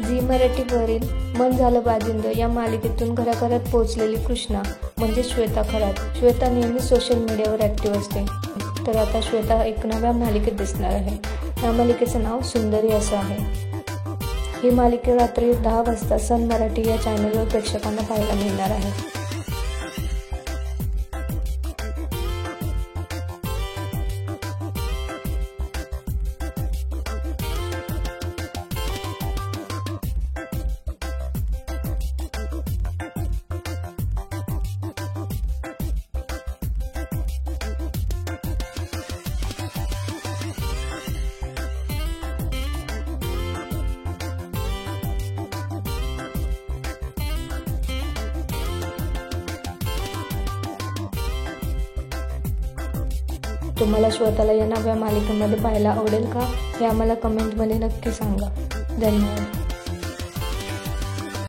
झी मराठीवरील मन झालं बाजिंद या मालिकेतून घराघरात पोहोचलेली कृष्णा म्हणजे श्वेता खरात. श्वेता नेहमी सोशल मीडियावर ॲक्टिव्ह असते, तर आता श्वेता एक नव्या मालिकेत दिसणार आहे. या मालिकेचं नाव सुंदरी असं आहे. ही मालिका रात्री 10 वाजता सन मराठी या चॅनलवर प्रेक्षकांना पाहायला मिळणार आहे. तुम्हाला श्वेताला या नव्या मालिकेमध्ये पाहायला आवडेल का, हे आम्हाला कमेंटमध्ये नक्की सांगा. धन्यवाद.